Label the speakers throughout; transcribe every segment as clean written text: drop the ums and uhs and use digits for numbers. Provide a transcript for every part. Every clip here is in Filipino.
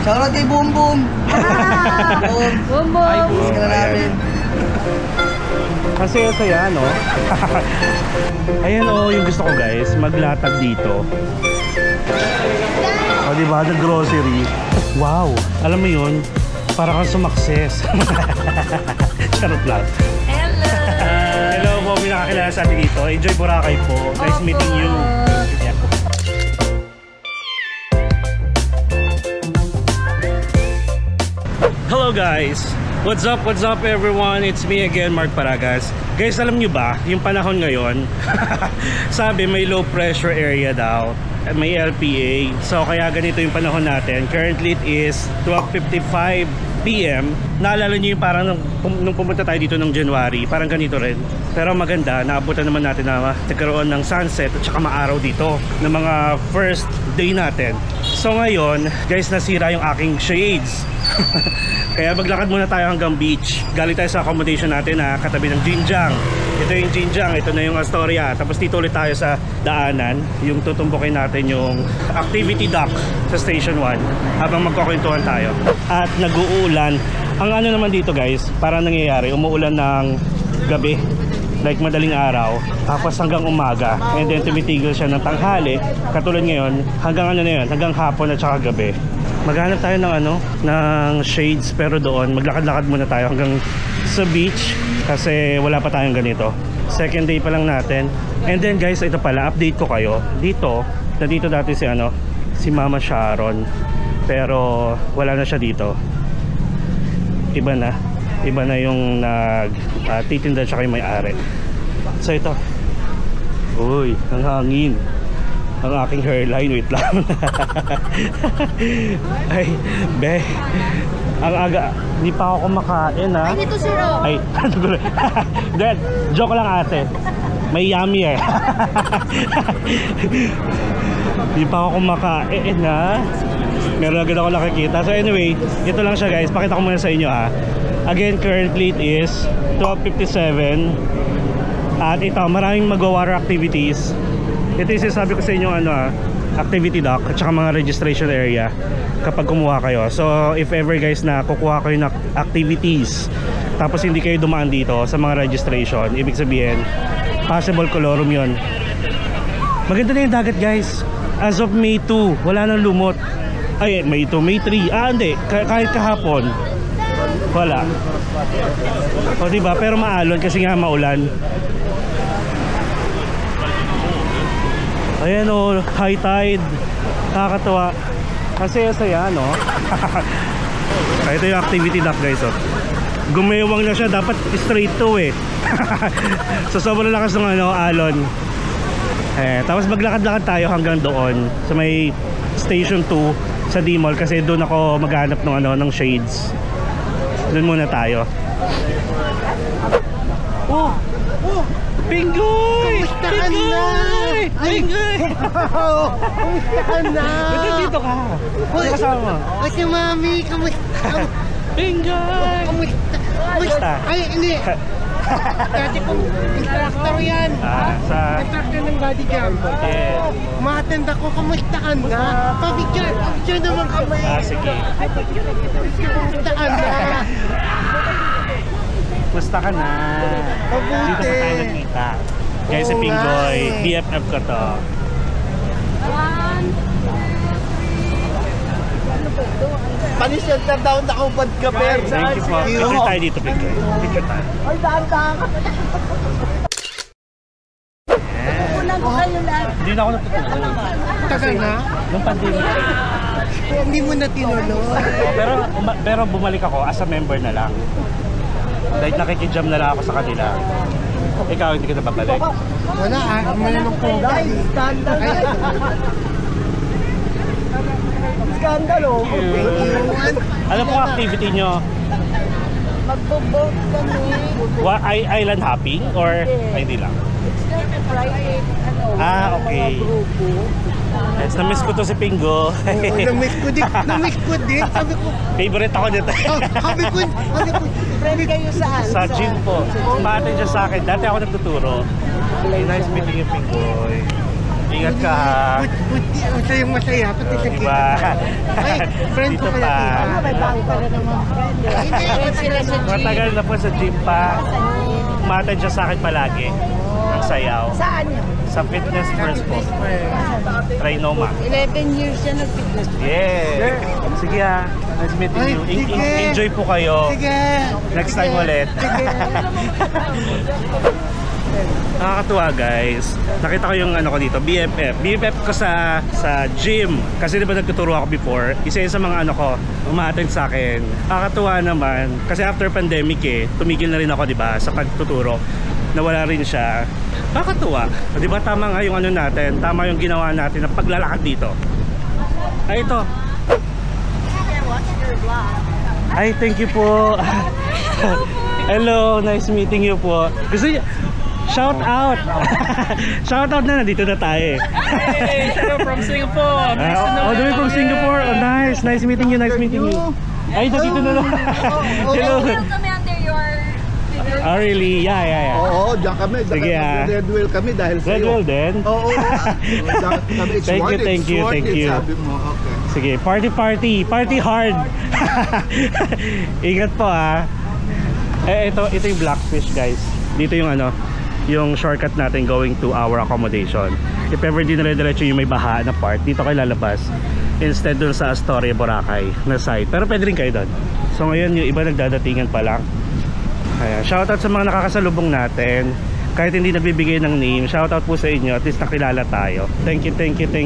Speaker 1: Shoutout kay Boom Boom.
Speaker 2: Boom Boom.
Speaker 1: Miss ka na namin.
Speaker 3: Kasi saya, no? Ayan, oh, yung gusto ko, guys. Maglatag dito. O, diba? The grocery. Wow! Alam mo yun? Para kang sumakses. Charot lang.
Speaker 2: Hello!
Speaker 3: Hello po, may nakakilala sa atin dito. Enjoy Boracay po. Nice meeting you. Yeah. Hello guys! What's up everyone? It's me again, Mark Paragas. Guys, alam nyo ba, yung panahon ngayon, sabi may low pressure area daw, may LPA. So kaya ganito yung panahon natin. Currently it is 12:55 PM. Naalala nyo yung parang nung pumunta tayo dito ng January, parang ganito rin. Pero maganda, naabutan naman natin na nagkaroon ng sunset at saka maaraw dito ng mga first day natin. So ngayon, guys, nasira yung aking shades. Kaya maglakad muna tayo hanggang beach. Galing tayo sa accommodation natin na katabi ng Jinjang. Ito yung Jinjang, ito na yung Astoria. Tapos dito ulit tayo sa daanan, yung tutumbukin natin yung activity dock sa Station 1 habang magkukwentuhan tayo. At nag-uulan. Ang ano naman dito guys, parang nangyayari, umuulan ng gabi, like madaling araw, tapos hanggang umaga, and then tumitigil siya ng tanghali. Katulad ngayon, hanggang ano na yun, hanggang hapon at saka gabi. Maghanap tayo ng ano, ng shades, pero doon maglakad-lakad muna tayo hanggang sa beach kasi wala pa tayong ganito. Second day pa lang natin. And then guys, ito pala, update ko kayo. Nandito dati si ano, si Mama Sharon. Pero wala na siya dito. Iba na yung titinda siya kay may-ari. So ito. Uy, ang hangin. Ang aking hairline, wait lang. Ay, be. Ang aga, hindi pa ako kumakain ha.
Speaker 2: Ay, dito si Ro.
Speaker 3: Ay, Dad, joke lang ate. May yummy eh. Hindi pa ako kumakain ha. Meron agad ako nakikita. So anyway, ito lang siya guys. Pakita ko muna sa inyo ha. Again, currently it is 12:57. At ito, maraming mag-water activities. Ito yung sabi ko sa inyo ano, activity dock at saka mga registration area kapag kumuha kayo. So if ever guys na kukuha kayo ng activities tapos hindi kayo dumaan dito sa mga registration, ibig sabihin possible colorum yon. Maganda na yung dagat guys. As of May 2 wala nang lumot. Ay, May 2, May 3 hindi, kahit kahapon wala. O diba, pero maalon kasi nga maulan. Ayan o, high tide. Nakakatawa. Kasi saya no. Ito yung activity dock guys oh. Gumewang na siya, dapat straight to eh. So sobrang lakas ng ano, alon. Tapos maglakad-lakad tayo hanggang doon sa may Station 2 sa D-Mall kasi doon ako maghanap ng ano, ng shades. Doon muna tayo. Oh! Pinggoy!
Speaker 1: Kumusta ka na?
Speaker 3: Pinggoy!
Speaker 1: Kumusta ka na?
Speaker 3: Ba't dito ka? Ano kasama mo?
Speaker 1: Ay, si Mami, kumusta?
Speaker 3: Pinggoy!
Speaker 1: Kumusta? Ay, hindi. Dati kong instructor yan. Instructor ng body jump.
Speaker 3: Yes.
Speaker 1: Umatend ako, kumusta ka na? Picture naman kami.
Speaker 3: Sige.
Speaker 1: Kumusta ka na?
Speaker 3: Kumusta ka na? Dito pa tayo nagkita. Guys, si Pinggoy, BFF ko to.
Speaker 1: Panisenter daw na ako bad ka, Per.
Speaker 3: Thank you po. Picture tayo dito, Pinggoy. Picture tayo.
Speaker 1: Ay, daan-daan ka.
Speaker 3: Hindi na ako natutulog.
Speaker 1: Tagal na?
Speaker 3: Nung pandemic.
Speaker 1: Hindi mo na tinuloy.
Speaker 3: Pero bumalik ako as a member na lang. Dahil nakikijam na lang ako sa kanila. Ikaw, hindi ka na babalik.
Speaker 1: Wala, malamang po. Skandalo.
Speaker 3: Ano pong activity nyo?
Speaker 2: Magbo-boat kami.
Speaker 3: Island hopping? Or hindi lang?
Speaker 2: It's like a private,
Speaker 3: Okay. Yes, na-miss ko to si Pingo.
Speaker 1: Na-miss ko din. Sabi ko,
Speaker 3: Favorite ako dito.
Speaker 1: sabi ko,
Speaker 2: Friend kayo saan?
Speaker 3: Sa gym po. Umaatin siya sa akin. Dati ako nagtuturo. Nice meeting you, Pingoy. Ingat ka ha.
Speaker 1: Masayang masaya, pati sa
Speaker 3: Diba?
Speaker 1: Ay, friend ko
Speaker 3: Dito
Speaker 1: pala.
Speaker 3: pa.
Speaker 2: May bago ka na naman, friend. Friend sila sa gym.
Speaker 3: Matagal na po sa gym pa. Umatad siya sa akin palagi. Ang sayaw.
Speaker 2: Saan yun?
Speaker 3: Sa Fitness First po. Trinoma.
Speaker 2: 11 years siya nag-fitness.
Speaker 3: Yeah. Sige ha. Nice meeting
Speaker 1: Ay,
Speaker 3: you.
Speaker 1: sige.
Speaker 3: Enjoy po kayo.
Speaker 1: Sige.
Speaker 3: Next time ulit.
Speaker 1: Sige.
Speaker 3: Nakakatuwa guys. Nakita ko yung ano ko dito, BFF. BFF ko sa gym. Kasi diba nagtuturo ako before. Isa yun sa mga ano ko, umattend sa akin. Nakakatuwa naman. Kasi after pandemic tumigil na rin ako diba sa pagtuturo. Nawala rin siya. Nakakatuwa. Diba tama nga yung ano natin, tama yung ginawa natin ng paglalakad dito. Ay ito. Ay, thank you po. Hello, nice meeting you po. Gusto niyo, shout out. Shout out na, nandito na tayo.
Speaker 4: Hey, hello from Singapore. Nice to know
Speaker 3: Oh,
Speaker 4: you.
Speaker 3: from Singapore. Oh, nice. Nice meeting you. Nice meeting you. Ay, dito na lang. Hello.
Speaker 2: kami under your figure.
Speaker 3: Oh, really? Yeah.
Speaker 5: Oo, diyan kami.
Speaker 3: Sige,
Speaker 5: Red Whale kami dahil sa
Speaker 3: Red Whale din?
Speaker 5: Oo. Diyan kami. It's
Speaker 3: Thank you,
Speaker 5: worth it,
Speaker 3: thank
Speaker 5: it's
Speaker 3: you,
Speaker 5: worth
Speaker 3: thank
Speaker 5: it,
Speaker 3: you.
Speaker 5: Sabi mo, okay.
Speaker 3: Sige, party hard. Ingat po ha. Ito yung Blackfish guys. Dito yung ano, yung shortcut natin going to our accommodation. If ever dinire-diretso yung may baha na part, dito kayo lalabas. Instead dun sa Astoria, Boracay na side. Pero pwede rin kayo doon. So ngayon yung iba nagdadatingan pa lang. Ayan, shoutout sa mga nakakasalubong natin. Kahit hindi nagbibigay ng name, shoutout po sa inyo. At least nakilala tayo. Thank you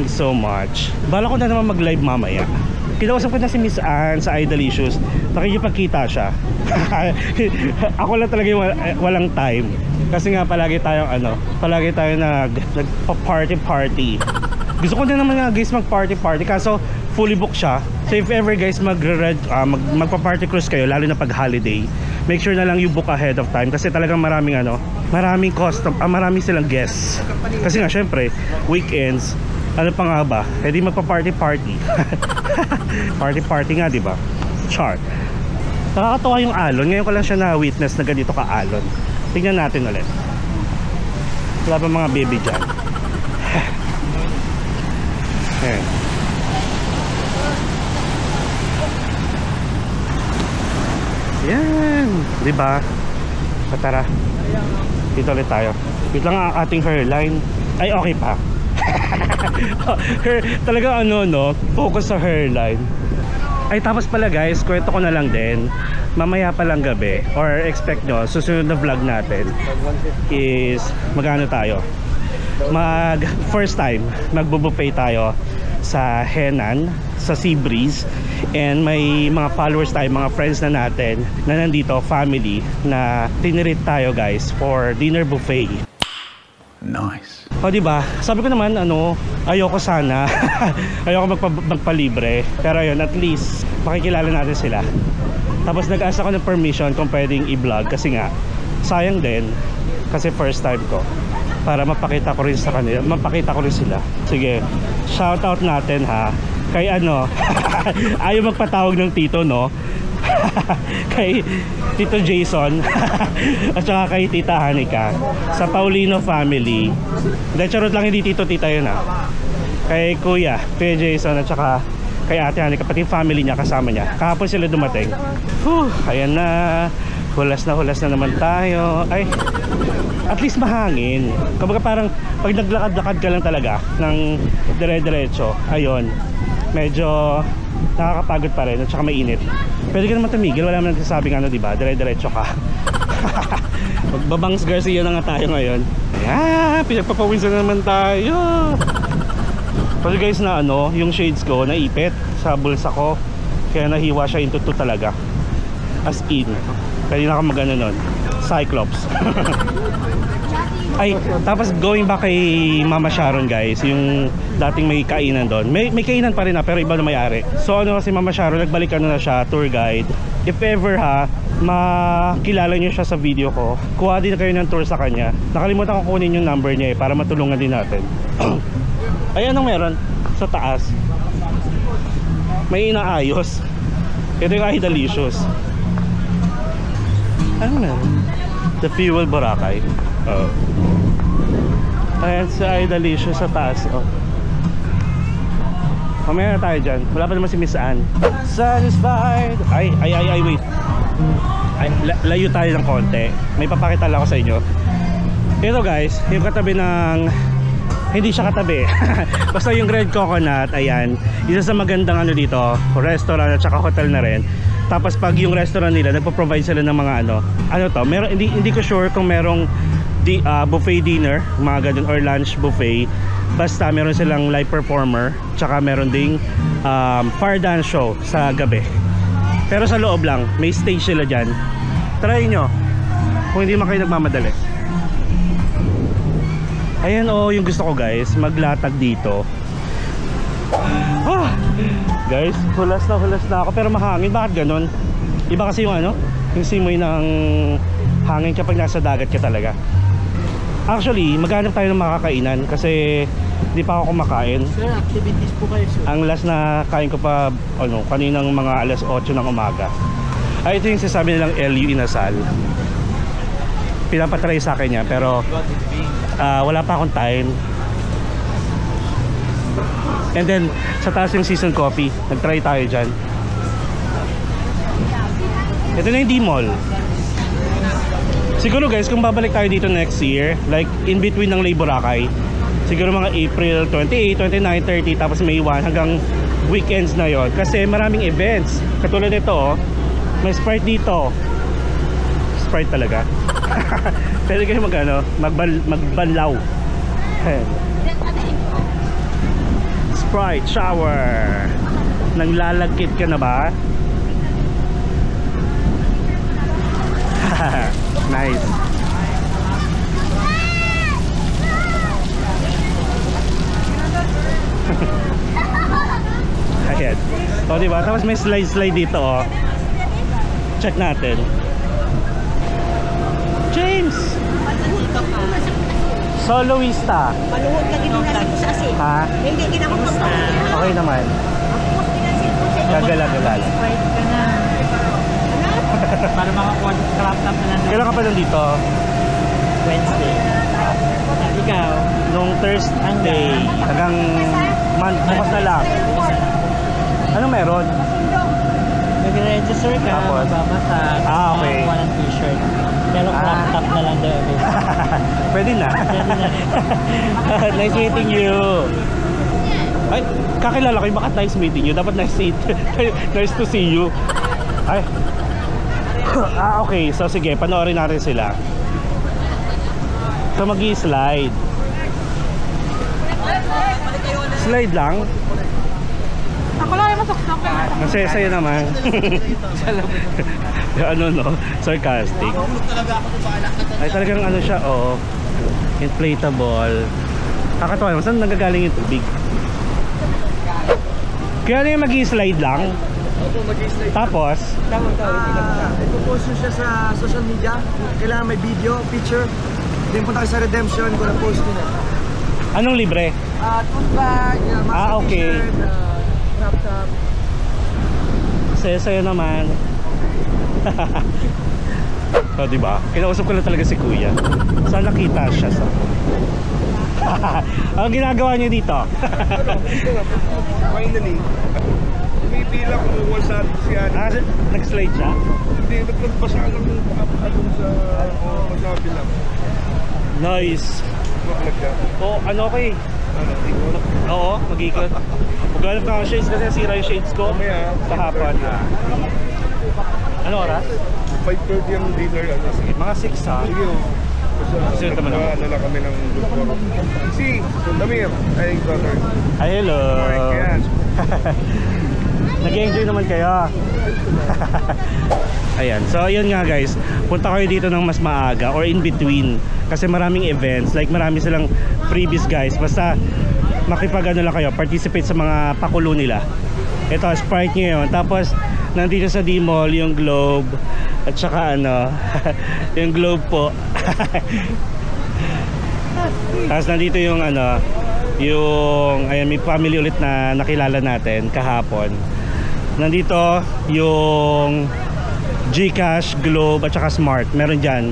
Speaker 3: so much. Bala ko na naman mag-live mamaya. Kinausap ko na si Miss Anne sa Idolicious. Nakikipagkita siya. Ako lang talaga yung walang time. Kasi nga palagi tayong nag-party. Gusto ko na naman nga guys mag-party kaso fully booked siya. So if ever guys magpa-party cruise kayo, lalo na pag holiday, make sure na lang you book ahead of time kasi talagang maraming silang guests. Kasi nga syempre weekends, ano pa nga ba? Eh di magpa-party. Party nga, di ba? Char. Nakakatawa yung alon. Ngayon ko lang siya na-witness na ganito ka-alon. Tingnan natin ulit. Wala pa mga baby dyan. Ayan. Yan. Diba? Tara. Dito ulit tayo. Wait lang ang ating hairline. Ay, okay pa. Talaga focus sa hairline. Ay, tapos pala guys, kwento ko na lang din. Mamaya palang gabi, or expect nyo, susunod na vlog natin is magano tayo. First time, magbubuffet tayo sa Henan, sa Sea Breeze. And may mga followers tayo, mga friends na natin na nandito, family, na tinirit tayo guys for dinner buffet.
Speaker 5: Nice.
Speaker 3: O diba, sabi ko naman ayoko sana ayoko magpalibre, pero yun, at least makikilala natin sila. Tapos nag-ask ako ng permission kung pwedeng i-vlog kasi nga sayang din kasi first time ko, para mapakita ko rin sa kanila, mapakita ko rin sila. Sige, shoutout natin ha kay ayaw magpatawag ng tito kay Tito Jason at saka kay Tita Hanika sa Paulino family. Charot lang, hindi tito tita yun kay Kuya Jason at saka kay Ate Hanika, pati family niya kasama niya. Kahapon sila dumating. Ayan na, hulas na naman tayo. Ay, at least mahangin. Kumbaga parang pag naglakad-lakad ka lang talaga ng dire-diretso, ayun, medyo nakakapagod pa rin at saka mainit. Pwede ka naman tumigil, wala naman nagsasabing diba, dire-diretso ka. Magbabangs Garcia na nga tayo ngayon. Ayan, pinagpapawisan na naman tayo. Kasi guys na yung shades ko naipit sa bulsa ko, kaya nahiwa siya into two talaga, as in. Pwede na ako mag-ano nun, Cyclops. Ay, tapos going back kay Mama Sharon guys, yung dating may kainan doon. May kainan pa rin pero iba na may-ari. So kasi Mama Sharon, nagbalik na siya, tour guide. If ever makilala nyo siya sa video ko, kuha din na kayo ng tour sa kanya. Nakalimutan ko kunin yung number niya para matulungan din natin. Ay, anong meron? Sa taas may inaayos. Ito yung Idolicious. Ano meron? The Fuel Boracay. Ayan si Idalicious sa taas, oh. Mamaya na tayo dyan. Wala pa naman si Miss Ann. Satisfied. Ay, wait. Ay, layo tayo ng konti. May papakita lang ako sa inyo. Ito guys, yung katabi ng... Hindi siya katabi. Basta yung Red Coconut, ayan. Isa sa magandang ano dito, restaurant at saka hotel na rin. Tapos pag yung restaurant nila, nagpo-provide sila ng mga ano to, meron, hindi ko sure kung merong buffet dinner, mga ganun, or lunch buffet. Basta meron silang live performer, tsaka meron ding fire dance show sa gabi. Pero sa loob lang, may stage sila dyan. Try nyo kung hindi man kayo nagmamadali. Ayan, oh, yung gusto ko guys, maglatag dito. Guys, hulas na ako, pero mahangin. Bakit ganun? Iba kasi yung ano, yung simoy ng hangin kapag nasa dagat ka talaga. Actually, maghanap tayo ng makakainan kasi hindi pa ako kumakain.
Speaker 1: Sir, activities po kayo, sir.
Speaker 3: Ang last na kain ko pa ano, kaninang mga alas 8 ng umaga. Ay, ito yung sinasabi nilang LU Inasal. Pinapatry sa akin niya, pero wala pa akong time. And then sa taas yung season coffee, nagtry tayo dyan. Ito na yung D-Mall. Siguro guys, kung babalik tayo dito next year, like in between ng Lay Boracay, siguro mga April 28, 29, 30, tapos May 1 hanggang weekends na yon. Kasi maraming events. Katulad nito, oh, may Sprite dito. Sprite talaga. Pwede kayo magbanlaw. Sprite shower. Nanglalagkit ka na ba? Nice. Ayan. O diba? Tapos may slide dito, oh. Check natin. James! Soloista.
Speaker 2: Maluhod lagi nung nasa ko sa asin.
Speaker 3: Ha?
Speaker 2: Hindi, ginamot ko pa.
Speaker 3: Okay naman. Gagala-galala.
Speaker 2: Sprite ka na.
Speaker 1: Para makakuha ng crop top na lang.
Speaker 3: Kailan ka pa nandito?
Speaker 1: Wednesday. Ikaw?
Speaker 3: Nung Thursday. Hanggang bukas na lang. Ano meron?
Speaker 1: Mag-register ka,
Speaker 3: Tapos?
Speaker 1: magbabasa.
Speaker 3: Okay.
Speaker 1: Makakuha ng t-shirt. Pero crop top na lang daw.
Speaker 3: Pwede na. Nice meeting you. Ay, kakilala ko yung bakit nice meeting you. Dapat nice to see you. Ay. Okay. So sige, panoorin natin sila. So mag-i-slide. Slide lang.
Speaker 2: Ako lang yung masaksak.
Speaker 3: Kasi sa'yo naman. Ano no? Sarcastic. Ay talagang ano siya, oh. Inflatable. Kakatawa naman. Saan nagagaling yung tubig? Kaya ano yung mag-i-slide lang? Tapos?
Speaker 6: Ipopost nyo siya sa social media. Kailangan may video, picture. Then punta kayo sa Redemption kung na-post nyo na.
Speaker 3: Anong libre?
Speaker 6: Tote bag, maxi
Speaker 3: Okay.
Speaker 6: t-shirt, crop top.
Speaker 3: Sa'yo naman. So, diba? Kinausap ko lang talaga si Kuya. Saan nakita siya sa... Ang ginagawa niyo dito?
Speaker 5: Finally, pumipila kumuha sa si Ana.
Speaker 3: Nag-slide siya?
Speaker 5: Hindi, nagpasa lang yung ano sa masabi lang.
Speaker 3: Nice.
Speaker 5: Maklag ka.
Speaker 3: Oh, ano okay?
Speaker 5: Ano, ikot?
Speaker 3: Oo, mag-ikot. Maghanap na ako shades kasi nasira yung shades ko.
Speaker 5: Mamaya,
Speaker 3: Kahapon. Ano oras?
Speaker 5: 5:30 ang dinner. Ano, sige.
Speaker 3: Mga 6 ha?
Speaker 5: Sige, oh.
Speaker 3: Kasi naman ako.
Speaker 5: Ano lang kami ng grupo. Si Damir, ay brother.
Speaker 3: Ay, hello.
Speaker 5: Yes.
Speaker 3: Nag-enjoy naman kayo. Ayan, so ayun nga guys, punta kayo dito ng mas maaga or in between kasi maraming events, like marami silang freebies guys. Basta makipag ano lang kayo, participate sa mga pakulo nila. Ito, Sprite ngayon. Tapos nandito sa D-Mall yung Globe at saka ano yung Globe po. Tapos nandito yung ano, yung ayan, may family ulit na nakilala natin kahapon. Nandito yung GCash, Globe at saka Smart. Meron dyan.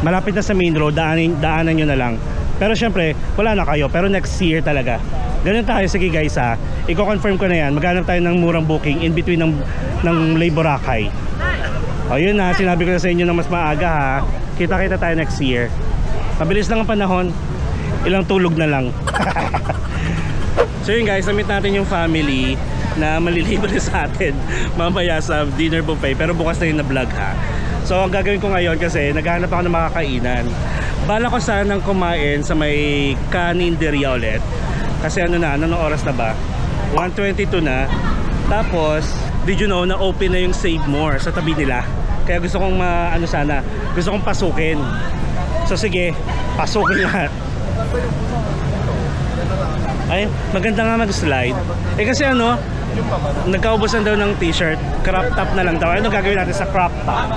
Speaker 3: Malapit na sa main road, daanan nyo na lang. Pero syempre, wala na kayo. Pero next year talaga. Ganun tayo. Sige guys ha. Iko-confirm ko na yan. Maghanap tayo ng murang booking in between ng Lay Boracay. O yun na, sinabi ko na sa inyo na mas maaga ha. Kita-kita tayo next year. Mabilis lang ang panahon. Ilang tulog na lang. So yun guys, namit natin yung family na malilibre sa atin mamaya sa dinner buffet. Pero bukas na yun na vlog ha. So ang gagawin ko ngayon kasi naghahanap ako ng makakainan. Bala ko sanang kumain sa may kaninderya ulit. Kasi ano na, anong oras na ba? 1:22 na. Tapos, did you know na open na yung Save More sa tabi nila. Kaya gusto kong gusto kong pasukin. So sige, pasukin na. Ay, maganda nga mag-slide. Eh kasi ano, nagkaubusan daw ng t-shirt, crop top na lang daw. Ano gagawin natin sa crop top?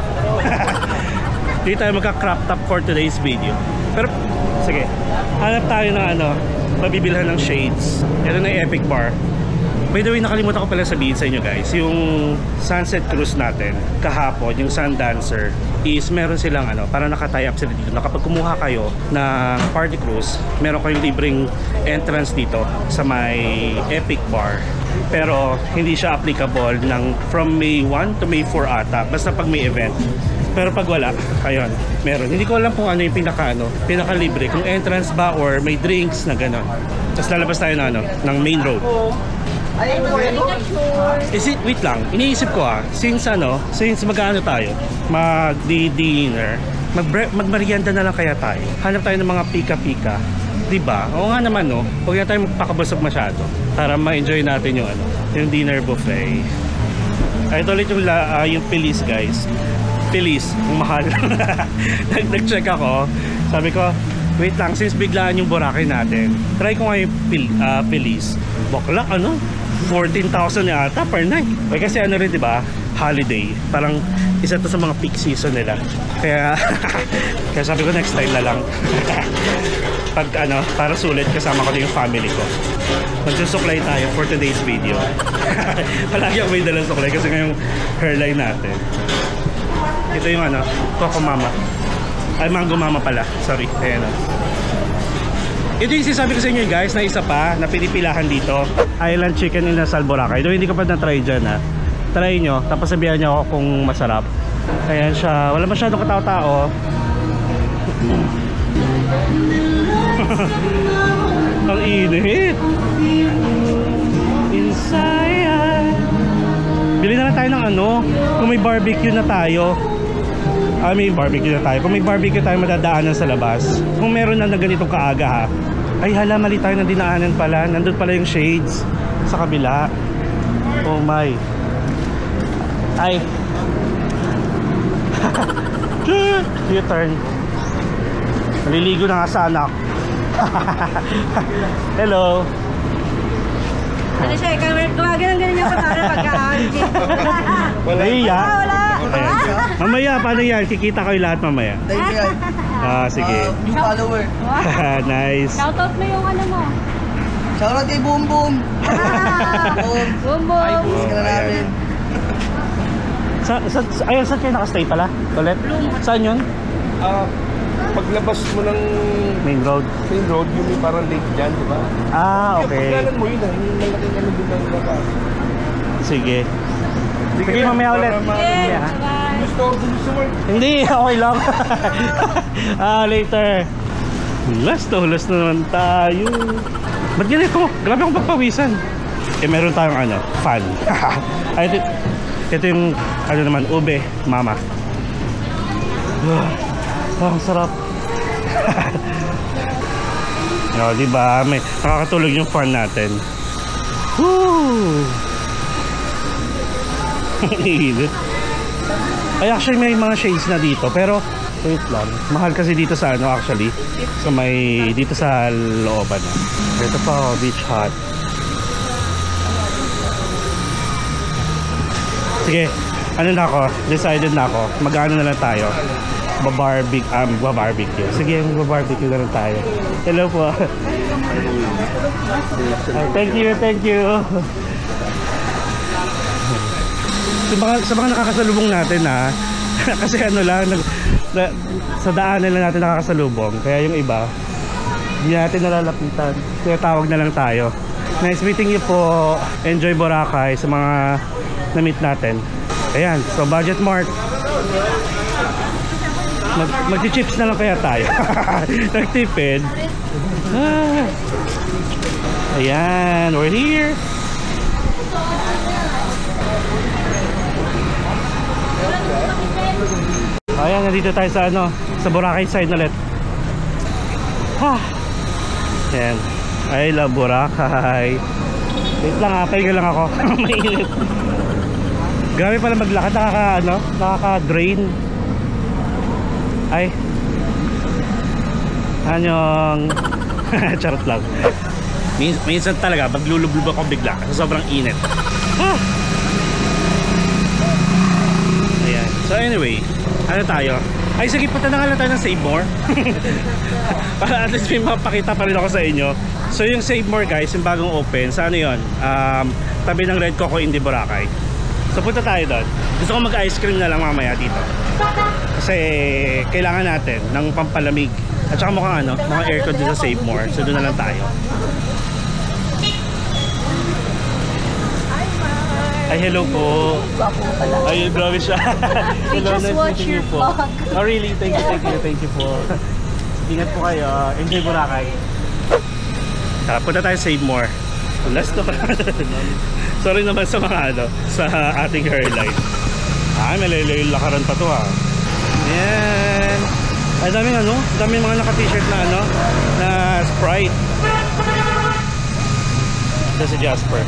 Speaker 3: Hindi tayo magka-crop top for today's video. Pero, sige, hanap tayo ng mabibilhan ng shades. Ito na yung Epic Bar. By the way, nakalimutan ko pala sabihin sa inyo guys, yung sunset cruise natin kahapon, yung Sundancer is meron silang para naka-tie up sila dito na kapag kumuha kayo na party cruise, meron kayong libreng entrance dito sa may Epic Bar. Pero hindi siya applicable from May 1 to May 4 ata, basta pag may event. Pero pag wala, ayun, meron. Hindi ko alam kung ano yung pinaka libre, kung entrance ba or may drinks na gano'n. Tapos lalabas tayo ng main road. Wait lang, iniisip ko since mag-ano tayo, mag-dinner, magmerienda na lang kaya tayo. Hanap tayo ng mga pika-pika, diba? Oo nga naman huwag na tayo magpakabusog masyado para ma-enjoy natin yung dinner buffet. Ito ulit yung Feliz guys. Feliz, ang mahal. Nag-check ako, sabi ko, wait lang, since biglaan yung Boracay natin, try ko nga yung Feliz. Bakla, 14,000 yata per night. Eh, kasi rin, diba? Holiday. Parang isa to sa mga peak season nila. Kaya sabi ko next time na lang. Pag para sulit kasama ko yung family ko. Magsusuklay tayo for today's video. Palagi ako may dalang suklay kasi ngayong hairline natin. Ito yung Coco Mama. Ay, Mango Mama pala. Sorry. Ayan Ito yung sinasabi ko sa inyo guys na isa pa na pinipilahan dito, Island Chicken in Lasal, Boracay. Ito hindi ko pa na-try dyan Try nyo, tapos sabihan nyo ako kung masarap. Ayan siya, wala masyadong katao-tao. Ang init. Inside. Bili na lang tayo ng kung may barbecue na tayo. May barbecue na tayo. Kung may barbecue tayo madadaanan sa labas. Kung meron na ganitong kaaga Ay hala, mali tayo ng dinaanan pala. Nandun pala yung shades sa kabila. Oh my. Ay. U-turn. Naliligo na nga sa anak. Hello.
Speaker 2: Ano siya, gumagano ng ganyan pa para pagka-alit.
Speaker 3: Wala.
Speaker 2: Wala.
Speaker 3: Okay. Mamaya, paano yan? Kikita kayo lahat mamaya.
Speaker 6: Thank you yan.
Speaker 3: Sige.
Speaker 6: New follower.
Speaker 3: Nice.
Speaker 2: Shoutout mo yung mo.
Speaker 6: Shoutout kay Boom Boom. Boom.
Speaker 2: Boom boom.
Speaker 6: Miss ka na namin.
Speaker 3: Ayun, saan kayo nakastay pala? Ulit? Saan yun?
Speaker 5: Paglabas mo ng
Speaker 3: Main road.
Speaker 5: yung may parang lake dyan, di ba?
Speaker 3: Okay.
Speaker 5: Pagkalan mo yun yung malaking din ng labas.
Speaker 3: Sige. Sige, mamaya ulit.
Speaker 2: Yes, bye.
Speaker 5: Gusto mo.
Speaker 3: Hindi, okay lang. Later. Hulas na naman tayo. Ba't ganito? Grabe akong pagpawisan. Meron tayong fan. Ito yung ube, mama. Ang sarap. Diba? May nakakatulog yung fan natin. Woo! Init. Ay, actually may mga shades na dito, pero wait lang, mahal kasi dito sa actually sa dito sa looban ito pa, beach hut. Sige, decided na ako, mag-ano na lang tayo, barbecue. Sige, barbecue na lang tayo. Hello po. Thank you. Sa mga nakakasalubong natin kasi sa daanan lang natin nakakasalubong, kaya yung iba Hindi natin nalalapitan. Kaya tawag na lang tayo. Nice meeting you po. Enjoy Boracay sa mga na-meet natin. Ayan, so budget mart. Magti-chips na lang kaya tayo. Nagtipid. Ayan, we're here. Ayan, nandito tayo sa sa Boracay side ulit. Ayan, I love Boracay. Wait lang, pahinga lang ako. Mainit. Grabe pala maglakad, nakaka-drain. Ay. Anyong. Charot lang. Minsan talaga maglulublub ako bigla kasi sobrang init. Ayan. So anyway, ano tayo? Ay sige, punta na nga lang tayo ng Save More. Para at least may mapakita pa rin ako sa inyo. So yung Save More guys, yung bagong open, sa ano yun? Tabi ng Red Coco Indi Boracay. So punta tayo doon. Gusto ko mag-ice cream na lang mamaya dito. Kasi kailangan natin ng pampalamig. At saka mukhang mga aircon dito sa Save More. So doon na lang tayo. Ay, hello po. Ay, grabe siya. Hello, nice meeting you po. Oh, really? Thank you po. Ingat po kayo. Enjoy Boracay. Punta tayo Save More. Last na pa. Sorry naman sa mga sa ating hairline. Ay, may layo-layo lakaran pa to ha. Yan. Ay, daming mga naka-t-shirt na na Sprite. Ito si Jasper.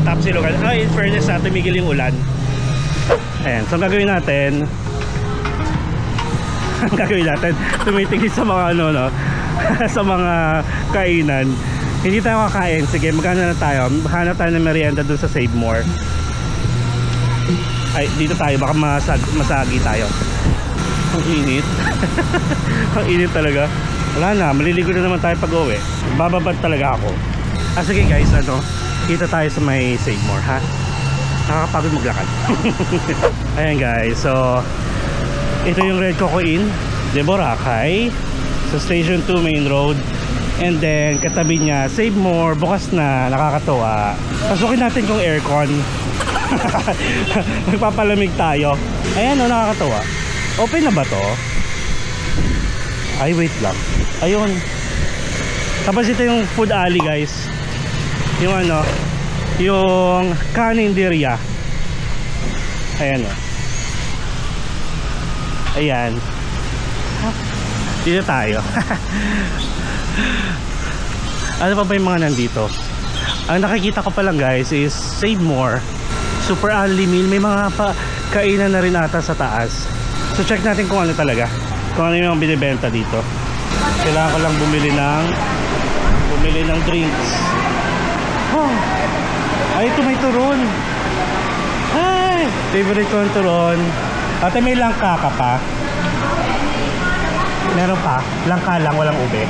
Speaker 3: Top Silogan. Ay, in fairness tumigil yung ulan. Ayan, so ang gagawin natin tumitingin sa mga sa mga kainan. Hindi tayo kakain. Sige, magkano na tayo? Hanap tayo ng merienda dun sa Save More. Ay, dito tayo, baka masagi tayo. Ang init. Ang init talaga. Wala na, maliligo na naman tayo pag-uwi. Bababad talaga ako. Sige guys, kita tayo sa may Save More, ha? Nakakapagod maglakad. Ayan guys, so ito yung Red Coco Inn de Boracay sa Station 2 Main Road. And then katabi niya Save More, bukas na, nakakatuwa. Pasukin natin kung aircon. Magpapalamig tayo. Ayan nakakatuwa. Open na ba to? Ay wait lang. Ayun. Tapos ito yung food alley guys. Yung yung kaninderya. Ayan ayan. Dito tayo. Ano pa ba yung mga nandito? Ang nakikita ko pa lang guys is Save More Super Only Meal. May mga kainan na rin ata sa taas. So check natin kung ano talaga, kung ano yung binibenta dito. Kailangan ko lang bumili ng drinks. Ay, ito may turon. Ay, favorite ko ang turon. Ate, may langka ka pa? Meron pa? Langka lang, walang ube.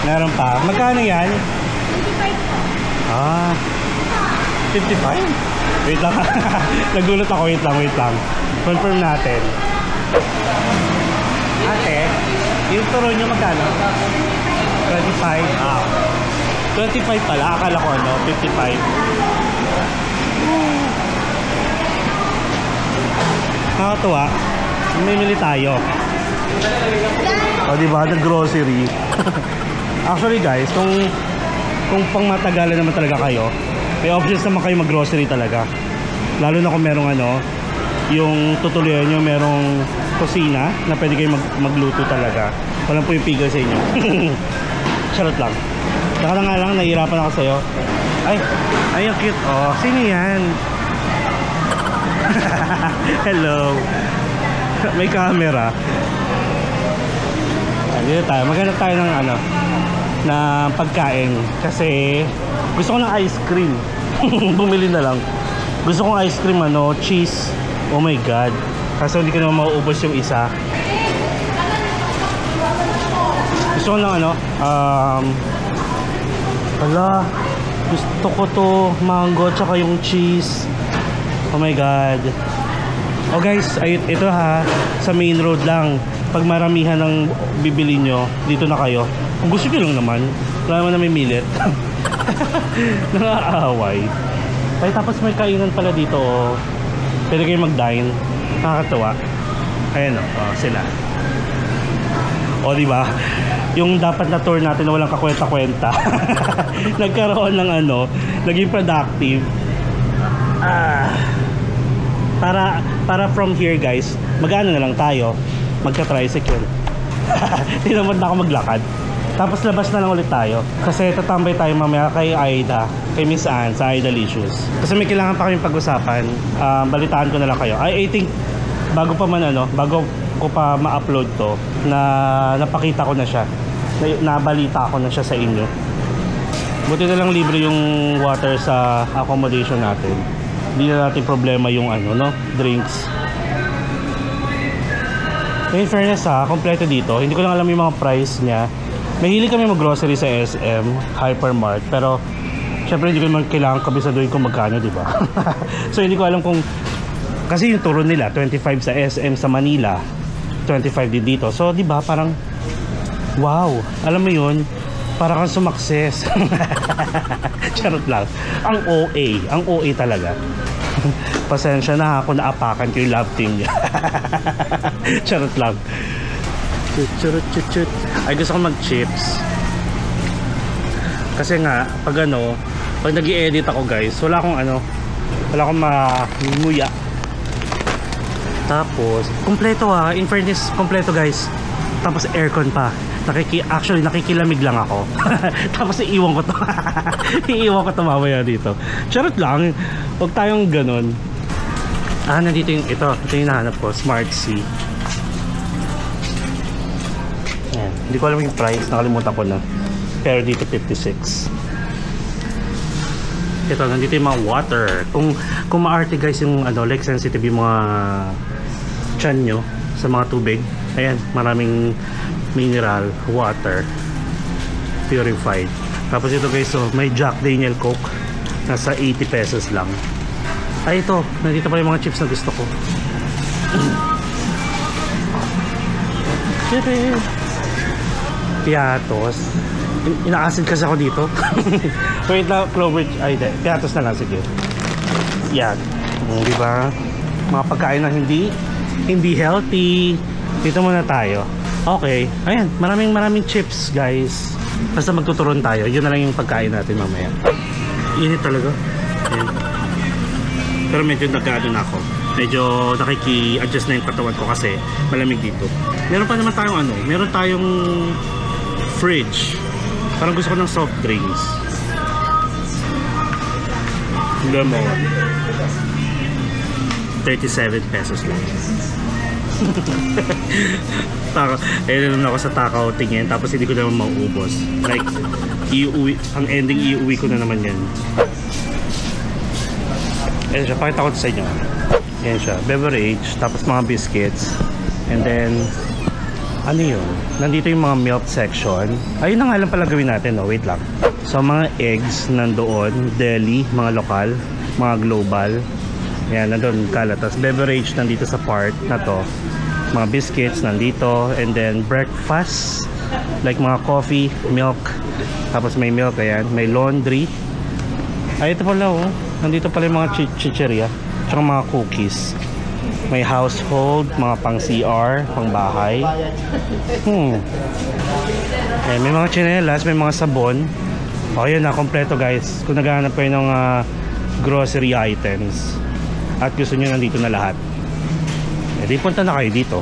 Speaker 3: Meron pa. Magkano yan? 55. 55? Wait lang. Nagulat ako. Wait lang. Confirm natin. Ate, yung turon nyo magkano? 25. 25 pala, akala ko 55. Nakakatuwa. Mamimili tayo. O diba, nag-grocery. Actually guys, kung pang matagalan naman talaga kayo, may options naman kayo mag-grocery talaga. Lalo na kung merong yung tutuloyan nyo, merong kusina na pwede kayo magluto talaga. Walang po yung pigil sa inyo. Charot lang. Saka nga lang, nahihirapan ako sa'yo. Ay, ang cute. Oh, sino yan? Hello. May camera. Dito tayo. Maghanap tayo ng na pagkain. Kasi gusto ko ng ice cream. Bumili na lang. Gusto kong ice cream, cheese. Oh my god. Kaso hindi ko naman mauubos yung isa. Gusto ko ng gusto ko to mango tsaka yung cheese. Oh my god. Oh guys, ay, ito ha, sa main road lang. Pag maramihan ng bibili nyo, dito na kayo. Kung gusto nyo lang naman, wala naman na may milit. Nakakaaway. Ay, tapos may kainan pala dito. Oh. Pwede kayo mag-dine. Nakakatawa. Ayan oh, sila. O diba? Yung dapat na tour natin na walang kakwenta-kwenta. Nagkaroon ng naging productive. Para from here guys, mag-ano na lang tayo, magka-tricycle. Hindi naman na ako maglakad. Tapos labas na lang ulit tayo. Kasi tatambay tayo mamaya kay Aida, kay Miss Anne sa Aida Licious. Kasi may kailangan pa kami pag-usapan. Balitaan ko na lang kayo. I think bago ko pa ma-upload to, na napakita ko na siya. Nabalita ko na siya sa inyo. Buti na lang libre yung water sa accommodation natin. Hindi na natin problema yung drinks. In fairness kompleto dito. Hindi ko lang alam yung mga price niya. Mahilig kami mag-grocery sa SM, Hypermart, pero syempre hindi ko naman kailangan kabisaduhin kung magkano, di ba? So hindi ko alam kung, kasi yung turo nila 25 sa SM sa Manila, 25 din dito. So di ba parang wow, alam mo yun, parang kang sumakses. Charot lang. Ang OA talaga. Pasensya na ako, naapakan ko yung love team niya. Charot lang. Chut. Ay, gusto ko mag-chips. Kasi nga, pag nag-i-edit ako guys, wala akong manguya. Tapos, kompleto in fairness, kompleto guys. Tapos aircon pa. Actually, nakikilamig lang ako. Tapos iiwan ko to. Iiwan ko to mamaya dito. Charot lang. Huwag tayong ganun. Nandito ito yung nahanap ko, Smart Sea. Ayan. Hindi ko alam yung price, nakalimutan ko na. Pero dito 56. Ito, nandito yung mga water. Kung maarte guys yung like sensitive yung mga tiyan nyo sa mga tubig. Ayan, maraming mineral water, purified. Tapos ito guys, may Jack Daniel Coke, nasa 80 pesos lang. Ay, ito, nandito pa yung mga chips na gusto ko. Piatos. Ina-acid kasi ako dito. Wait lang, Clover. Ay, piatos na lang, sige. Yan. Diba? Mga pagkain na hindi healthy. Dito muna tayo. Okay. Ayan, maraming chips, guys. Basta magtuturon tayo. Yun na lang yung pagkain natin mamaya. Init talaga. Ayan. Pero medyo nagkaano na ako. Medyo nakiki-adjust na yung katawan ko kasi malamig dito. Meron pa naman tayong meron tayong fridge. Parang gusto ko ng soft drinks. Lemon. 37 pesos lang. Naman ako sa takaw tingin, tapos hindi ko naman mauubos. Like, ang ending iuwi ko na naman yan. Ayan siya, pakita ko sa inyo. Ayan siya, beverage, tapos mga biscuits. And then, ano yun? Nandito yung mga milk section. Ayun na nga lang pala gawin natin, wait lang. So, mga eggs nandoon, deli, mga lokal, mga global. Ayan, nandun kalat. Tapos beverage nandito sa part na to. Mga biscuits nandito. And then breakfast, like mga coffee, milk. Tapos may milk, ayan. May laundry. Ay, ito pala nandito pala yung mga chicheria. Tsaka mga cookies. May household, mga pang CR, pang bahay. Ayan, may mga chinelas, may mga sabon. O, yun na, kompleto guys. Kung naghahanap kayo ng grocery items at gusto nyo nandito na lahat, di punta na kayo dito.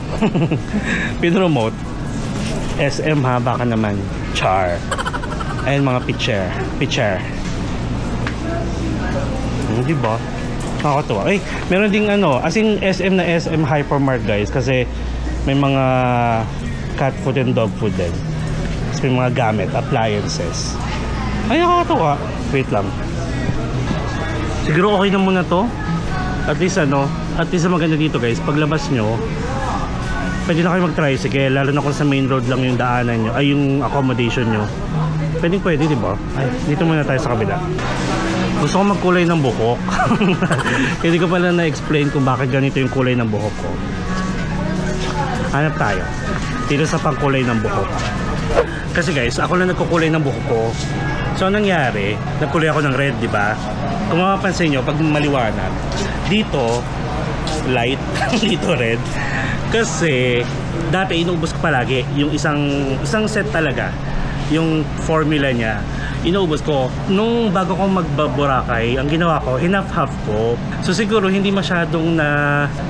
Speaker 3: Pinromote SM ha, baka naman. Char. Ayan mga pitcher. Diba? Nakakatuwa. Ay, meron ding as in SM na SM Hypermart guys, kasi may mga cat food and dog food din. Tapos may mga gamit, appliances. Ay, nakakatuwa. Wait lang. Siguro okay na muna to. At least at least maganda dito guys, paglabas nyo pwede na kayo mag-tricycle, lalo na kung sa main road lang yung daanan nyo, ay yung accommodation nyo. Pwede diba? Ay, dito muna tayo sa kabila. Gusto ko magkulay ng buhok. Hindi ko pala na-explain kung bakit ganito yung kulay ng buhok ko. Hanap tayo dito sa pangkulay ng buhok. Kasi guys, ako lang nagkukulay ng buhok ko. So anong nangyari, nagkulay ako ng red, di ba? Kung mapapansin nyo, pag maliwanag, dito light, dito red. Kasi dati inuubos ko palagi yung isang set talaga, yung formula niya. Inuubos ko nung bago ko magbaburakay. Ang ginawa ko, hinaf-half ko. So siguro hindi masyadong na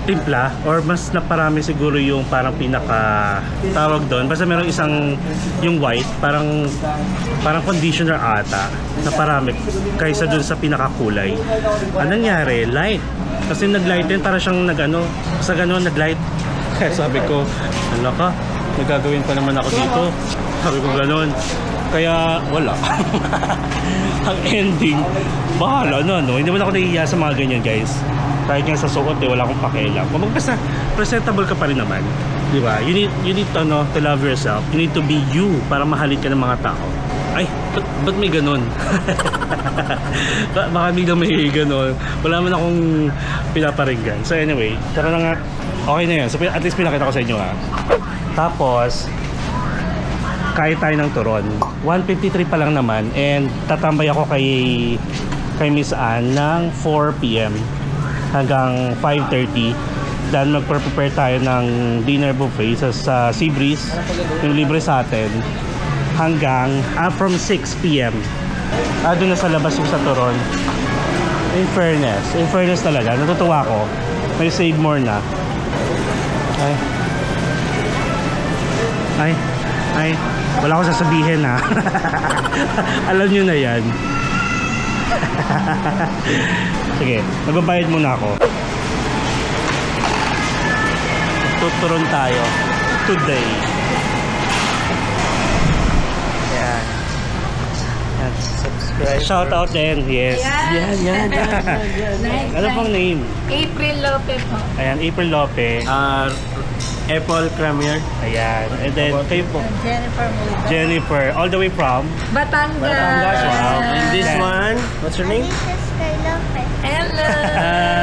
Speaker 3: timpla or mas naparami siguro yung parang pinaka tawag doon. Basta meron isang yung white, parang conditioner ata na parami kaysa doon sa pinakakulay. Anong nangyari? Light. Kasi naglight din, para siyang sa gano'n naglight. Kaya sabi ko, ano ka? Nagagawin pa naman ako dito. Sabi ko gano'n. Kaya wala. Ang ending, bahala na, no? Hindi naman ako nahihiya sa mga ganyan, guys. Kahit nga sa suot, wala akong pakialam. Kung basta presentable ka pa rin naman, di ba? You need to love yourself. You need to be you para mahalin ka ng mga tao. Ay, ba't may ganun? Baka biglang may ganun. Wala man akong pinaparinggan. So anyway, tara na nga. Okay na yan. So at least pinakita ko sa inyo, ha. Tapos kain tayo ng turon. 1:53 pa lang naman, and tatambay ako kay Miss Ann ng 4 PM hanggang 5:30. Then magprepare tayo ng dinner buffet sa Sea Breeze, yung libre sa atin, hanggang from 6 PM. Doon na sa labas yung sa turon. In fairness talaga, natutuwa ko. May save more na. Ay, wala akong sasabihin, ha. Alam nyo na yan. Sige, magbabayad muna ako. Tuturon tayo today. Yan. Subscribe. Shout out din, yes. Yan.
Speaker 2: Nice.
Speaker 3: Ano pong name?
Speaker 2: April Lope po.
Speaker 3: Ayan, April Lope.
Speaker 5: Apple Cremier.
Speaker 3: Ayan. And then kayo po,
Speaker 2: Jennifer Mulita.
Speaker 3: Jennifer, all the way from
Speaker 2: Batangas.
Speaker 3: Wow.
Speaker 5: And this one, what's your name?
Speaker 2: Hello.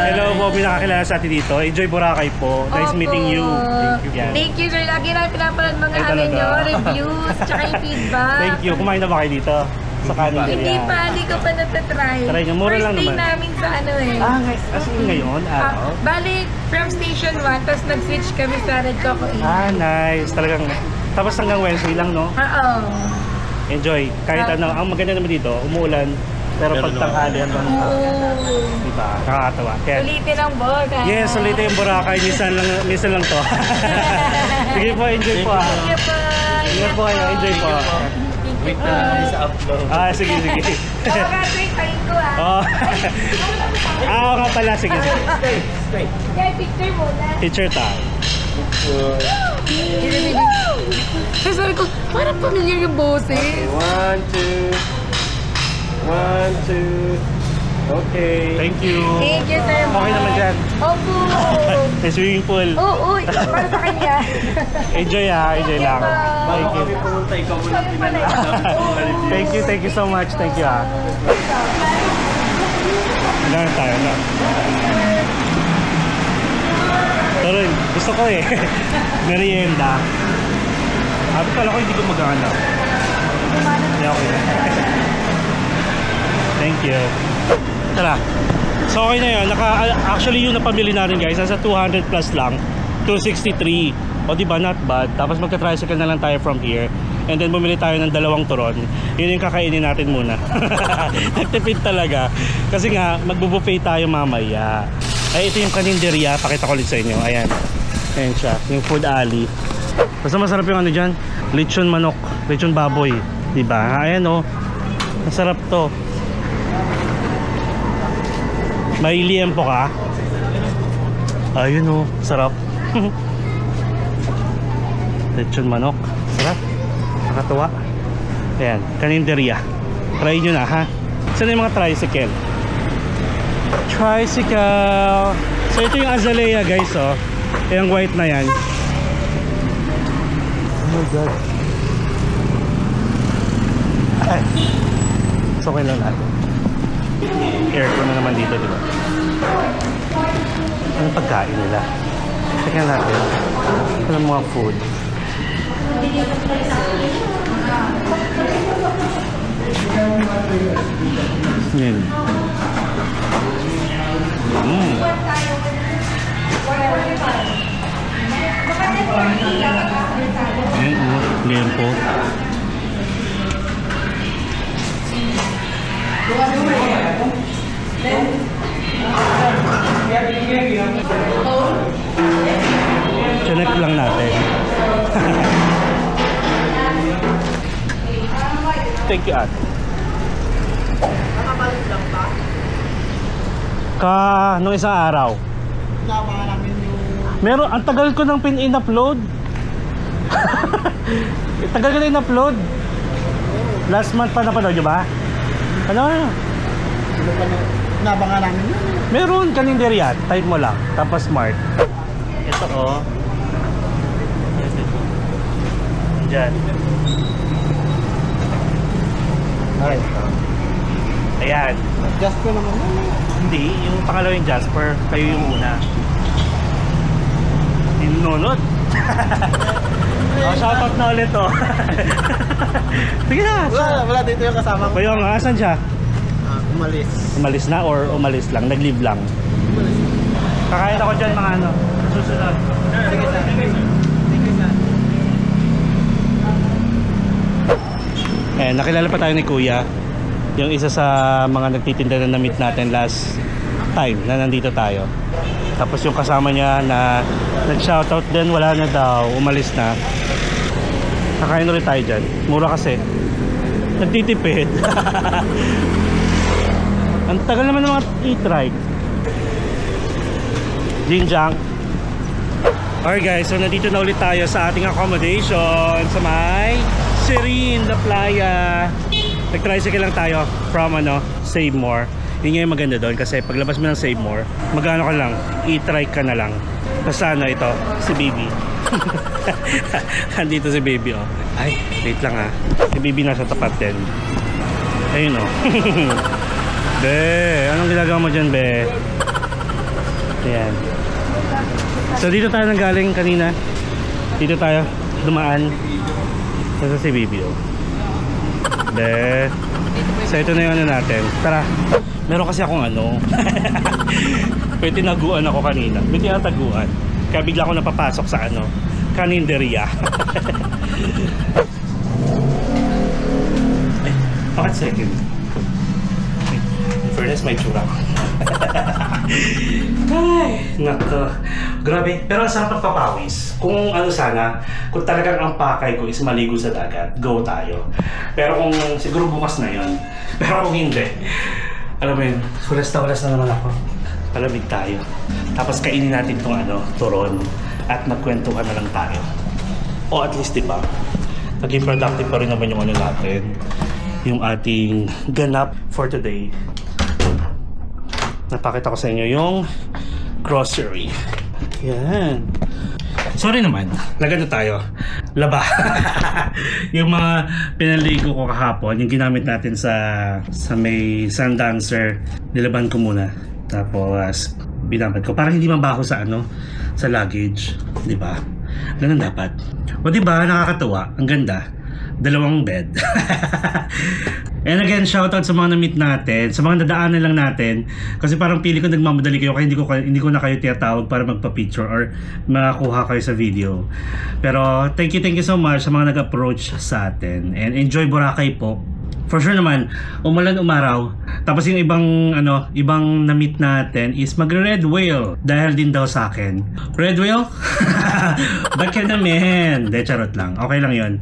Speaker 3: Hello po, pinakakilala sa atin dito. Enjoy Boracay po. Nice
Speaker 2: Opo.
Speaker 3: meeting you. Yan.
Speaker 2: Thank you, sir. Lagi na pinapanood mga
Speaker 3: Ay, talaga.
Speaker 2: nyo, reviews, tsaka yung feedback.
Speaker 3: Thank you. Kumain na ba kayo dito? Sa kanin
Speaker 2: Hindi pa, hindi ko pa natatry.
Speaker 3: Try nyo, mura lang
Speaker 2: First day
Speaker 3: naman.
Speaker 2: namin sa
Speaker 3: As in ngayon, araw?
Speaker 2: Bali, from station 1, tapos nag-switch kami sa Red Coco Inn.
Speaker 3: Nice. Talagang, tapos hanggang Wednesday lang, no?
Speaker 2: Oo.
Speaker 3: Enjoy. Kahit ano, ang maganda naman dito, umuulan. Pero pag tanghali, hanggang diba? Nakakatawa. Kaya,
Speaker 2: Ulitin ang Boracay.
Speaker 3: yes, ulitin yung Boracay. Minsan lang to. Sige po, enjoy po.
Speaker 2: Thank you po.
Speaker 3: Ingat po kayo, enjoy po.
Speaker 5: Wait na sa upload.
Speaker 3: Sige.
Speaker 2: Oo nga, wait, tayo ko
Speaker 3: Oo nga pala, sige.
Speaker 2: Kaya picture muna.
Speaker 3: Teacher tayo.
Speaker 2: Kasi sabi ko, parang familiar yung boses.
Speaker 5: 1, 2. Okay.
Speaker 3: Thank you.
Speaker 2: Thank you, sir.
Speaker 3: Okay naman dyan.
Speaker 2: Opo.
Speaker 3: May swimming pool.
Speaker 2: Oo, para sa kanya.
Speaker 3: Enjoy, ha. Enjoy lang. Thank you.
Speaker 5: Pumunta, ikaw muna pinanap.
Speaker 3: Thank you so much. Thank you, ha. Ilan tayo na. Pero gusto ko eh. Merienda. Kala ko hindi ko mag-anak. Hindi ako yun. Thank you. Tara. So okay na yun. Actually yung napamili natin, guys, nasa 200 plus lang. 263. O diba, not bad. Tapos magka-tricycle na lang tayo from here. And then bumili tayo ng 2 turon. Yun yung kakainin natin muna. Nagtipid talaga. Kasi nga, magbubuffet tayo mamaya. Ay, ito yung kaninderya. Pakita ko ulit sa inyo. Ayan. Ayan siya. Yung food alley. Basta masarap yung ano dyan. Lechon manok. Lechon baboy. Diba? Ayan o. Masarap to. May liempo ka? Ayun o. Sarap. Lechon manok. Sarap. Nakatuwa. Ayan. Kaninderya. Try nyo na, ha? Saan yung mga tricycle? Tricycle. So ito yung azalea, guys, oh. Yung white na yan. Oh my God. Ay. So okay lang natin. Aircon na naman dito, di ba? Anong pagkain nila? Tingnan natin. Anong mga food? Yan. Lempo. Chinek lang natin. Thank you, ate.
Speaker 1: Nakabalik lang ba?
Speaker 3: Nung isang araw.
Speaker 1: Baka namin yung...
Speaker 3: Meron, ang tagal ko nang pin-in-upload. Tagal ko na in-upload. Last month pa napanood nyo ba? Ano?
Speaker 1: Nabangan namin yun.
Speaker 3: Meron, kalendarya. Type mo lang. Tapos smart. Ito oh. Diyan. Ay, ito. Ayan.
Speaker 1: Just ko naman yun.
Speaker 3: Hindi, yung pangalawa yung Jasper. Kayo yung una. Tinunod. Oh, shoutout na ulit oh. Sige na.
Speaker 1: Wala dito yung kasama ko.
Speaker 3: Kuya nga, asan siya?
Speaker 1: Umalis.
Speaker 3: Umalis na or umalis lang? Nag-leave lang? Kakain ako dyan mga ano. Susunod.
Speaker 1: Sige sir. Sige sir.
Speaker 3: Nakilala pa tayo ni Kuya. Yung isa sa mga nagtitinda na na-meet natin last time na nandito tayo. Tapos yung kasama niya na nag-shoutout din, wala na daw, umalis na. Kakain ulit tayo dyan. Mura kasi. Nagtitipid. Ang tagal naman ng mga e-trike. Jinjang. Alright guys, so nandito na ulit tayo sa ating accommodation sa may Serene, La Playa. Nag-tricycle lang tayo from Save More. Yun nga yung maganda doon kasi paglabas mo ng Save More, magano ka lang, e-trike ka na lang. Kasama ito, si Baby. Andito si Baby oh. Ay, wait lang ha. Si Baby nasa tapat din. Ayun oh. Be, anong ginagawa mo dyan, be? Ayan. So dito tayo nanggaling kanina. Dito tayo dumaan. Nasa si Baby oh. Be. So ito na yung ano natin. Tara. Meron kasi akong may tinaguan ako kanina. May tinataguan. Kaya bigla ako napapasok sa kaninderya. Ay, bakit second? In fairness, may tsura ko. Ay, nako. Grabe. Pero ang sarap magpapawis. Kung kung talagang ang pakay ko is maligo sa dagat, go tayo. Pero kung siguro bukas na yon. Pero kung hindi, alam mo yun, walas na naman ako. Palamig tayo. Tapos kainin natin itong turon at magkwentuhan na lang tayo. O at least diba, naging productive pa rin naman yung natin. Yung ating ganap for today. Napakita ko sa inyo yung grocery. Yan. Sorry naman, lagad na tayo. Laba. Yung mga pinaligo ko kahapon, yung ginamit natin sa may sun dancer, nilaban ko muna. Tapos binabad ko para hindi mabaho sa sa luggage, 'di ba? Ganun dapat. O 'di ba, nakakatuwa, ang ganda. Dalawang bed. And again, shoutout sa mga na-meet natin, sa mga nadaanan lang natin. Kasi parang pili ko nagmamadali kayo, kaya hindi ko na kayo tinatawag para magpa-picture or makakuha kayo sa video. Pero thank you so much sa mga nag-approach sa atin. And enjoy Boracay po. For sure naman, umulan umaraw. Tapos yung ibang na-meet natin is magre-red whale dahil din daw sa akin. Red whale? Ba't ka naman? De, charot lang. Okay lang yon.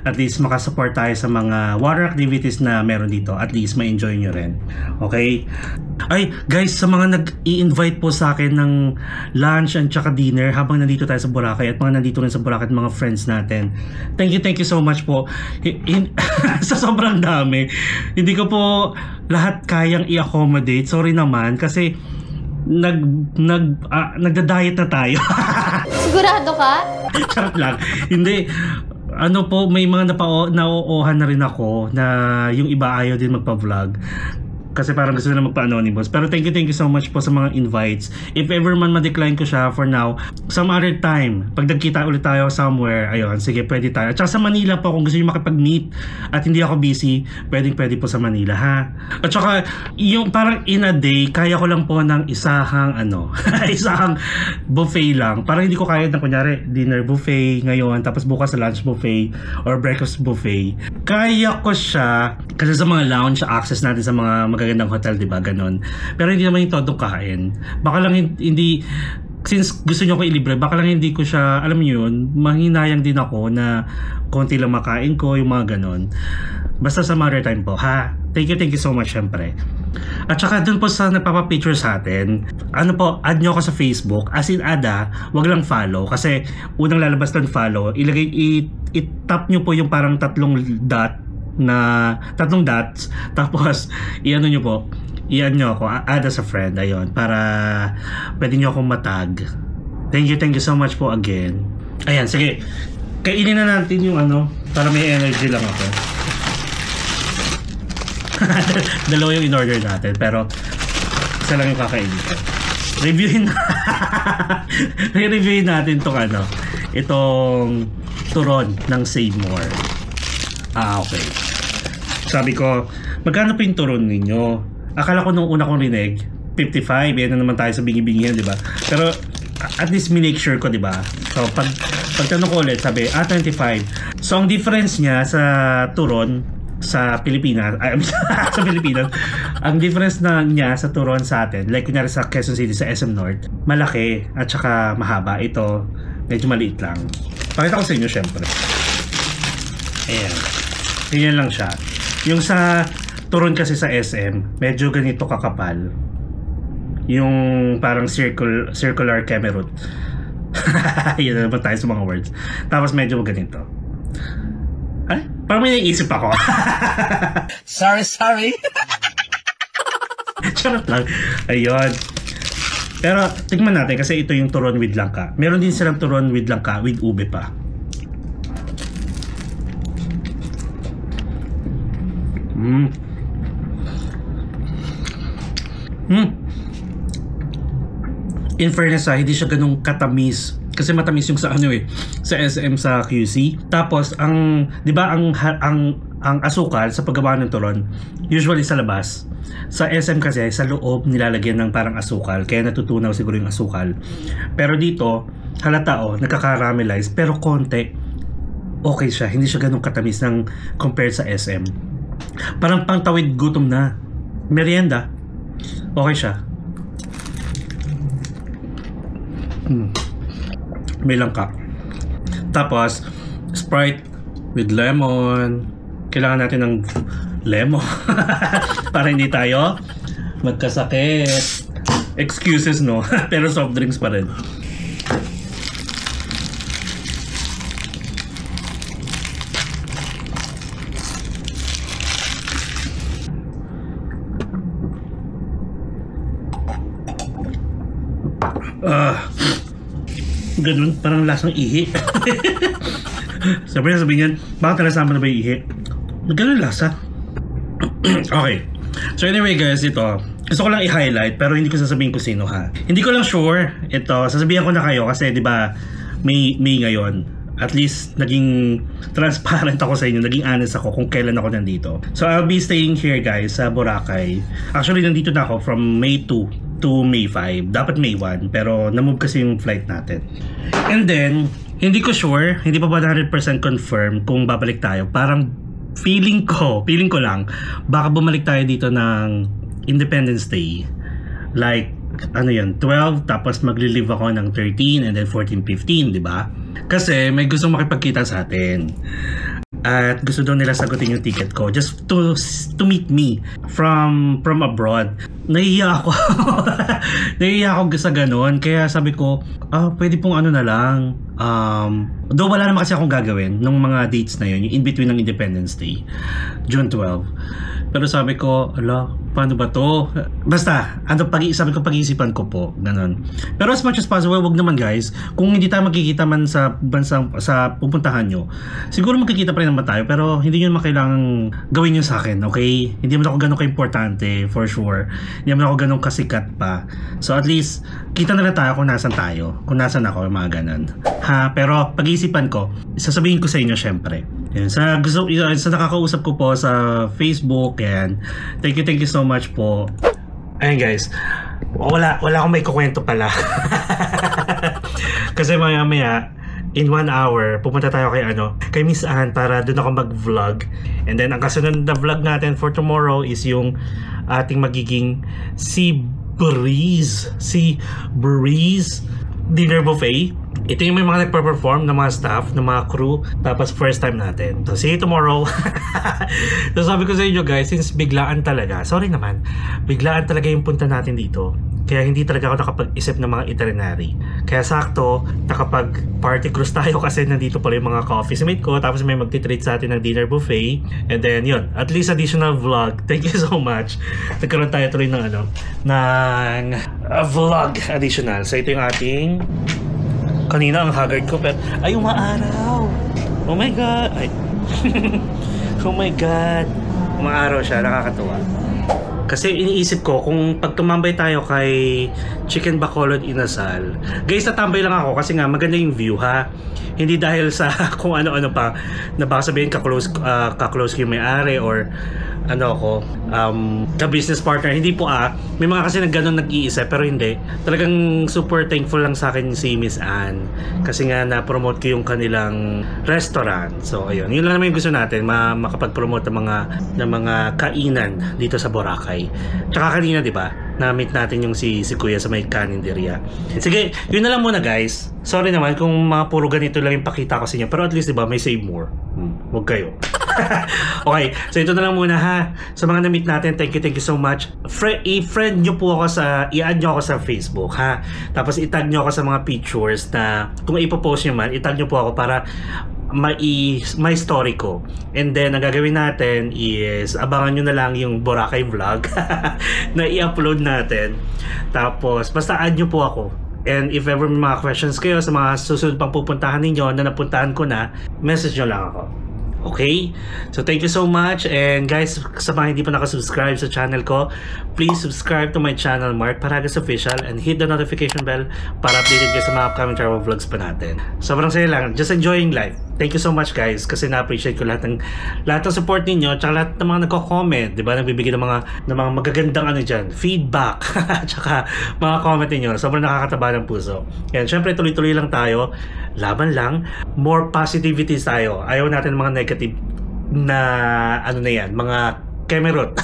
Speaker 3: At least makasupport tayo sa mga water activities na meron dito. At least ma-enjoy nyo rin. Okay? Ay, guys, sa mga nag-i-invite po sa akin ng lunch and tsaka dinner habang nandito tayo sa Boracay at mga nandito rin sa Boracay at mga friends natin. Thank you so much po. Sa sobrang dami. Hindi ko po lahat kayang i-accommodate. Sorry naman kasi nagda-diet na tayo.
Speaker 2: Sigurado ka?
Speaker 3: Charot lang. Hindi. May mga nauuhan na rin ako na yung iba ayaw din magpa-vlog. kasi parang gusto nila magpa-anonymous. Pero thank you so much po sa mga invites. If ever man ma-decline ko siya for now, some other time, pag nagkita ulit tayo somewhere, ayun, sige, pwede tayo. At saka sa Manila po, kung gusto niyo makipag-meet at hindi ako busy, pwede po sa Manila, ha? At saka, yung parang in a day, kaya ko lang po ng isahang isahang buffet lang. Parang hindi ko kaya ng kunyari, dinner buffet ngayon, tapos bukas sa lunch buffet or breakfast buffet. Kaya ko siya, kasi sa mga lounge, access natin sa mga magagandang hotel, diba? Ganon. Pero hindi naman yung todong kain. Baka lang hindi, since gusto nyo ko ilibre, baka lang hindi ko siya, alam mo yun, manghinayang din ako na konti lang makain ko, yung mga ganon. Basta sa mother time po, ha? Thank you so much, syempre. At saka dun po sa nagpapapicture sa atin, add nyo ako sa Facebook, as in wag lang follow, kasi unang lalabas ng follow, i-tap nyo po yung parang tatlong dots, tapos i-ano nyo po, i-add nyo ako, add as a friend, ayun, para pwede nyo akong matag. Thank you so much po again. Ayan, sige, kainin na natin yung para may energy lang ako. Dalawa yung in-order natin, pero isa lang yung kakainin ko. Reviewin natin itong turon ng Save More. Okay. Sabi ko, magkano po yung turon ninyo? Akala ko nung una kong rinig, 55. Yan na naman tayo sa bingi-bingihan, di ba? Pero at least minake sure ko, di ba? So pag tanong ko ulit, sabi, 25. So ang difference niya sa turon sa Pilipinas, sa Pilipinas, ang difference niya sa turon sa atin, like kunyari sa Quezon City, sa SM North, malaki at saka mahaba. Ito, medyo maliit lang. Pakita ko sa inyo, syempre. Ayan. Ganyan lang siya. Yung sa turon kasi sa SM, medyo ganito kakapal. Yung parang circular camerot. Yan na naman tayo sa mga words. Tapos medyo ganito. Ay, parang may naisip ako. Sorry. Charot lang. Ayun. Pero tingnan natin kasi ito yung turon with langka. Meron din silang turon with langka with ube pa. In fairness, hindi siya ganung katamis. Kasi matamis yung sa sa SM sa QC. Tapos ang 'di ba ang asukal sa paggawa ng turon usually sa labas. Sa SM kasi sa loob nilalagyan ng parang asukal, kaya natutunaw siguro yung asukal. Pero dito halata nagka-caramelize pero konti. Okay siya, hindi siya ganung katamis ng compared sa SM. Parang pangtawid gutom na. Merienda. Okay siya. May langka. Tapos Sprite with lemon. Kailangan natin ng lemon para hindi tayo magkasakit. Excuses, no? Pero soft drinks pa rin. Ganun, parang lasang ihi. Sabihin niyan, bakit nalasama na ba yung ihi? Ganun lasa. Okay. So anyway guys, ito gusto ko lang i-highlight pero hindi ko sasabihin kung sino, ha. Hindi ko lang sure. Ito, sasabihin ko na kayo kasi 'di ba May ngayon. At least naging transparent ako sa inyo, naging honest ako kung kailan ako nandito. So I'll be staying here guys sa Boracay. Actually nandito na ako from May 2 to May 5. Dapat May 1 pero na-move kasi yung flight natin. And then hindi ko sure, hindi pa ba 100% confirm kung babalik tayo. Parang feeling ko lang baka bumalik tayo dito ng Independence Day. Like 12 tapos magli-leave ako ng 13 and then 14, 15, di ba? Kasi may gustong makipagkita sa atin. At gusto daw nila sagutin yung ticket ko just to meet me from abroad. Nahihiya ako. Nahihiya ako sa ganun. Kaya sabi ko, pwede pong na lang. Though wala naman kasi akong gagawin nung mga dates na yun, yung in between ng Independence Day, June 12. Pero sabi ko, ala, paano ba to? Basta, sabi ko pag-iisipan ko po, ganun. Pero as much as possible, wag naman guys, kung hindi tayo magkikita man sa sa pupuntahan nyo, siguro magkikita pa rin naman tayo, pero hindi nyo naman kailangan gawin yun sa akin, okay? Hindi naman ako ganun ka-importante, for sure. Hindi naman ako ganun kasikat pa. So at least, kita na lang tayo kung nasan tayo, kung nasan ako, mga ganun. Ha, pero pag-iisipan ko, sasabihin ko sa inyo syempre. Yan, sa nakakausap ko po sa Facebook, yan. Thank you so much po. Ayun guys, wala akong may kukwento pala. Kasi maya in 1 hour, pupunta tayo kay Miss Ann para doon ako mag-vlog. And then ang kasunod na vlog natin for tomorrow is yung ating magiging Sea Breeze dinner buffet. Ito yung may mga nagpa-perform ng mga staff, ng mga crew, tapos first time natin. So see you tomorrow. So sabi ko sa inyo guys, since biglaan talaga, sorry naman, biglaan talaga yung punta natin dito. Kaya hindi talaga ako nakapag-isip ng mga itinerary. Kaya sakto, nakapag-party cruise tayo kasi nandito pala yung mga ka-office mate ko. Tapos may magtitreat sa atin ng dinner buffet. And then yun, at least additional vlog. Thank you so much. Nagkaroon tayo tuloy ng vlog additional. So ito yung ating... Kanina ang haggard ko pero... Ay, umaaraw! Oh my God! Ay. Oh my God! Umaaraw siya, nakakatuwa. Kasi iniisip ko kung pag tumambay tayo kay Chicken Bacolod Inasal. Guys, natambay lang ako kasi nga maganda yung view ha. Hindi dahil sa kung ano-ano pa na baka sabihin ka-close ko yung may-ari or ka-business partner. Hindi po may mga kasi nag-iisip pero hindi. Talagang super thankful lang sa akin si Miss Ann kasi nga na-promote ko yung kanilang restaurant. So ayun, yun lang naman yung gusto natin, makapag-promote ng mga kainan dito sa Boracay. Tsaka kanina, di ba? Na-meet natin yung si Kuya sa may kaninderya. Sige, yun na lang muna guys. Sorry naman kung mga puro ganito lang yung pakita ko sa inyo. Pero at least, di ba, may save more. Huwag kayo. Okay, so ito na lang muna ha. Sa mga na-meet natin, thank you so much. I-friend nyo po ako i-add nyo ako sa Facebook ha. Tapos i-tag nyo ako sa mga pictures na kung ipopost nyo man, i-tag nyo po ako para may story ko. And then ang gagawin natin is abangan nyo na lang yung Boracay vlog na i-upload natin. Tapos basta add nyo po ako. And if ever may mga questions kayo sa mga susunod pang pupuntahan ninyo na napuntahan ko na, message nyo lang ako. Okay? So thank you so much. And guys, sa mga hindi pa nakasubscribe sa channel ko, please subscribe to my channel, Mark Paragas Official, and hit the notification bell para updated kayo sa mga upcoming travel vlogs pa natin. Sobrang saya lang. Just enjoying life. Thank you so much guys kasi na-appreciate ko lahat ng support ninyo tsaka lahat ng mga nagko-comment, di ba? Nagbibigay ng mga magagandang dyan, feedback tsaka mga comment ninyo. Sobrang nakakataba ng puso. Yan, syempre tuloy-tuloy lang tayo. Laban lang. More positivities tayo. Ayaw natin mga negative na mga kemerot.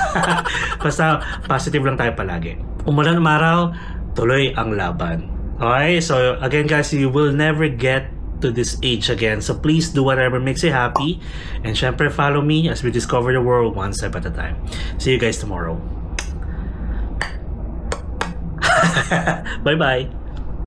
Speaker 3: Basta positive lang tayo palagi. Umulan umaraw, tuloy ang laban. Okay? So again guys, you will never get to this age again. So please do whatever makes you happy. And syempre follow me as we discover the world one step at a time. See you guys tomorrow. Bye-bye.